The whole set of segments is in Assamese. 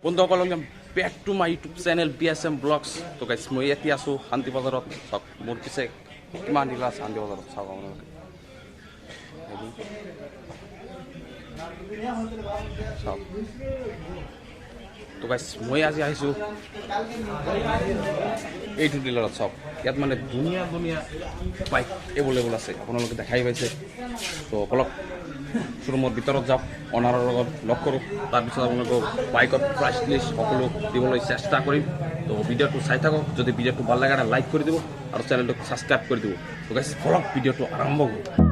বন্ধুসকল back to my YouTube channel BSM vlogs. তো গাইছ মই এতিয়া আছোঁ শান্তি বজাৰত। চাওক মোৰ পিছে কিমান দিলা আছে শান্তি বজাৰত, চাওক আপোনালোকে। চাওক তো গাইছ মই আজি আহিছোঁ এইটো ডিলাৰত। চাওক ইয়াত মানে ধুনীয়া ধুনীয়া বাইক এভেইলেবল আছে, আপোনালোকে দেখাই পাইছে। তো অলপ শ্ব'ৰুমৰ ভিতৰত যাওক, অনাৰৰ লগত লগ কৰোঁ, তাৰপিছত আপোনালোকক বাইকৰ প্ৰাইচ লিষ্ট সকলো দিবলৈ চেষ্টা কৰিম। তো ভিডিঅ'টো চাই থাকক, যদি ভিডিঅ'টো ভাল লাগে এটা লাইক কৰি দিব আৰু চেনেলটোক ছাবস্ক্ৰাইব কৰি দিব। তো গাইছ ফলক ভিডিঅ'টো আৰম্ভ কৰোঁ।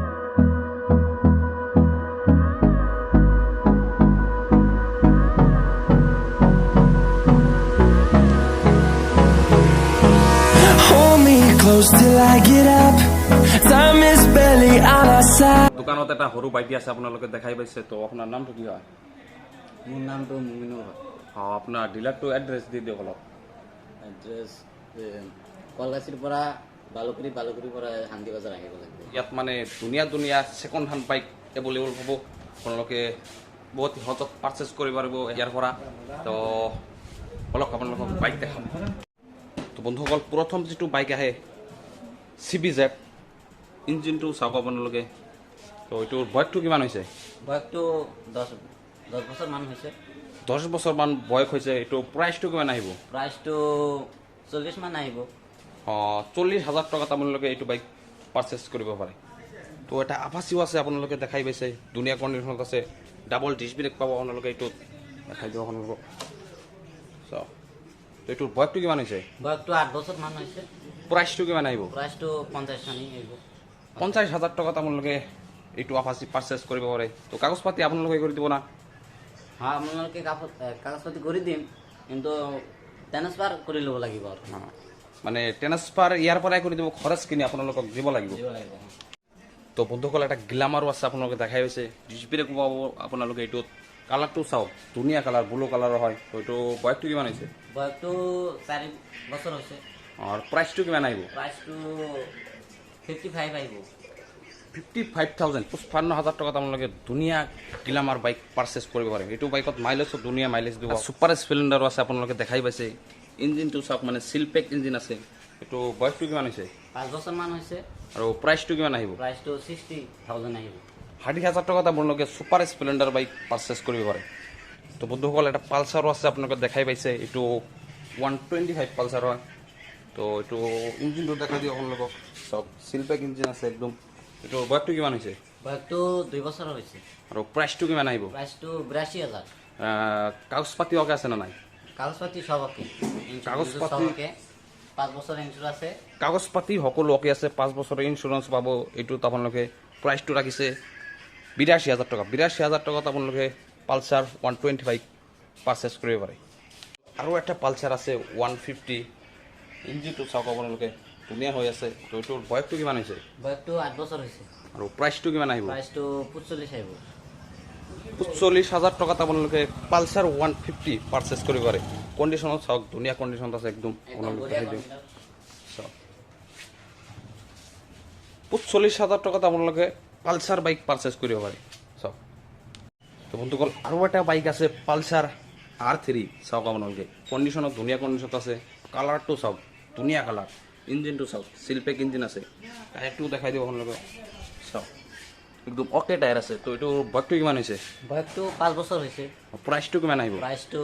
দোকানত এটা সৰু বাইটি আছে, আপোনালোকে দেখাই পাইছে। তো আপোনাৰ নামটো কি হয়? মোৰ নামটো মুমিনুৰ হয়। আপোনাৰ ডিলাৰটো এড্ৰেছ দি দিয়ক অলপ। এড্ৰেছ কলগাছিৰ পৰা বালুকুৰিৰ পৰা শান্তি বজাৰ আহিব লাগিব। ইয়াত মানে ধুনীয়া ধুনীয়া ছেকেণ্ড হেণ্ড বাইক এভেইলেবল হ'ব, আপোনালোকে বহুত সহজত পাৰ্চেছ কৰিব পাৰিব ইয়াৰ পৰা। তো অলপ আপোনালোকক বাইক দেখাম। তো বন্ধুসকল, প্ৰথম যিটো বাইক আহে CBZ, ইঞ্জিনটো চাওক আপোনালোকে। তো এইটোৰ বয়সটো কিমান হৈছে? বয়সটো 10 বছৰমান হৈছে। 10 বছৰমান বয়স হৈছে। এইটো প্ৰাইচটো কিমান আহিব? প্ৰাইচটো 40 মান আহিব। 40,000 টকাত আপোনালোকে এইটো বাইক পাৰ্চেছ কৰিব পাৰে। তো এটা আপাচিও আছে, আপোনালোকে দেখাই পাইছে, ধুনীয়া কণ্ডিশ্যনত আছে, ডাবল ডিছ ব্ৰেক পাব আপোনালোকে। এইটোত দেখাই দিব আপোনালোকক। চাওক তো এইটোৰ বয়সটো কিমান হৈছে? বয়সটো 8 বছৰমান হৈছে। প্ৰাইচটো কিমান আহিব? প্ৰাইচটো 50 মান আহিব। 50,000 টকাত আপোনালোকে এইটো আপাচি পাৰ্চেছ কৰিব পাৰে। তো কাগজ পাতি আপোনালোকে কৰি দিব না? হয়, আপোনালোকে কাগজ পাতি কৰি দিম, কিন্তু ট্ৰান্সফাৰ কৰি ল'ব লাগিব আৰু। মানে ট্ৰান্সফাৰ ইয়াৰ পৰাই কৰি দিব, খৰচখিনি আপোনালোকক দিব লাগিব। তো বন্ধুসকল, এটা গ্লামাৰো আছে, আপোনালোকে দেখাই পাইছে, ডিছ ব্ৰেক পাব আপোনালোকে। এইটোত কালাৰটো চাওক, ধুনীয়া কালাৰ, ব্লু কালাৰৰ হয়। তো এইটো বয়সটো কিমান হৈছে? বয়সটো 4 বছৰ হৈছে। আৰু প্ৰাইচটো কিমান আহিব? প্ৰাইচটো 55 আহিব। 55,000, 55,000 টকাত আপোনালোকে ধুনীয়া গ্লামাৰ বাইক পাৰ্চেছ কৰিব পাৰে। এইটো বাইকত মাইলেজো ধুনীয়া মাইলেজ দিব। ছুপাৰ স্প্লেণ্ডাৰো আছে, আপোনালোকে দেখাই পাইছে। ইঞ্জিনটো চাওক, মানে চিলপেক ইঞ্জিন আছে। এইটো বয়সটো কিমান হৈছে? 5 বছৰমান হৈছে। আৰু প্ৰাইচটো কিমান আহিব? প্ৰাইচটো 60,000 আহিব। 60,000 টকাত আপোনালোকে ছুপাৰ স্প্লেণ্ডাৰ বাইক পাৰ্চেছ কৰিব পাৰে। তো বন্ধুসকল, এটা পালচাৰো আছে, আপোনালোকে দেখাই পাইছে। এইটো 125 পালচাৰ হয়। তো এইটো ইঞ্জিনটো দেখাই দিওঁ আপোনালোকক। চাওক, চিলপেক ইঞ্জিন আছে একদম। এইটো বয়সটো কিমান হৈছে? বয়সটো 2 বছৰ হৈছে। আৰু প্ৰাইচটো কিমান আহিব? প্ৰাইচটো 82,000। কাগজ পাতি অকে আছে নে নাই? কাগজ পাতি সব অকে। কাগজ পাতি 5 বছৰ ইঞ্চুৰেঞ্চ আছে। কাগজ পাতি সকলো অকে আছে, 5 বছৰৰ ইঞ্চুৰেঞ্চ পাব। এইটোত আপোনালোকে প্ৰাইচটো ৰাখিছে 82,000 টকা। 82,000 টকাত আপোনালোকে পালচাৰ 125 পাৰ্চেছ কৰিব পাৰে। আৰু এটা পালচাৰ আছে 150, ইঞ্জিনটো চাওক আপোনালোকে, ধুনীয়া হৈ আছে। তো এইটোৰ বয়সটো কিমান হৈছে? বয়সটো 8 বছৰ হৈছে। আৰু প্ৰাইচটো কিমান আহিব? প্ৰাইচটো 45 আহিব। 45,000 টকাত আপোনালোকে পালচাৰ 150 পাৰ্চেছ কৰিব পাৰে। কণ্ডিশ্যনত চাওক, ধুনীয়া কণ্ডিশ্যনত আছে একদম। আপোনালোকে চাওক, 45,000 টকাত আপোনালোকে পালচাৰ বাইক পাৰ্চেছ কৰিব পাৰে। চাওক তো বন্ধুসকল, আৰু এটা বাইক আছে পালচাৰ R3। চাওক আপোনালোকে, কণ্ডিশ্যনত ধুনীয়া কণ্ডিশ্যনত আছে। কালাৰটো চাওক, ধুনীয়া কালাৰ। ইঞ্জিনটো চাওক, চিলপেক ইঞ্জিন আছে। টায়াৰটো দেখাই দিব আপোনালোকে। চাওক, একদম অকে টায়াৰ আছে। তো এইটো বয়সটো কিমান হৈছে? বয়সটো 5 বছৰ হৈছে। প্ৰাইচটো কিমান আহিব? প্ৰাইচটো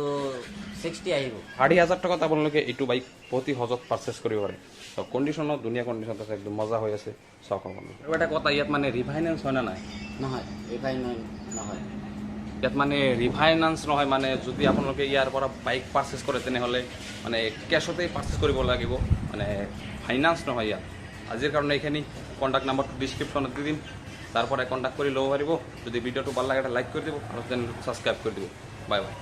60 আহিব। 60,000 টকাত আপোনালোকে এইটো বাইক অতি সহজত পাৰ্চেছ কৰিব পাৰে। চাওক, কণ্ডিশ্যনত ধুনীয়া কণ্ডিশ্যনত আছে, একদম মজা হৈ আছে। চাওক আপোনালোকে। আৰু এটা কথা, ইয়াত মানে ৰিফাইনেন্স হয় না নাই? নহয়, ৰিফাইনেন্স নহয়। ইয়াত মানে ৰিফাইনেন্স নহয়, মানে যদি আপোনালোকে ইয়াৰ পৰা বাইক পাৰ্চেছ কৰে তেনেহ'লে মানে কেছতেই পাৰ্চেছ কৰিব লাগিব, মানে ফাইনেন্স নহয় ইয়াত। আজিৰ কাৰণে এইখিনি। কণ্টেক্ট নাম্বাৰটো ডিছক্ৰিপশ্যনত দি দিম, তাৰ পৰা কণ্টেক্ট কৰি ল'ব পাৰিব। যদি ভিডিঅ'টো ভাল লাগে এটা লাইক কৰি দিব আৰু চেনেলটো ছাবস্ক্ৰাইব কৰি দিব। Bye bye.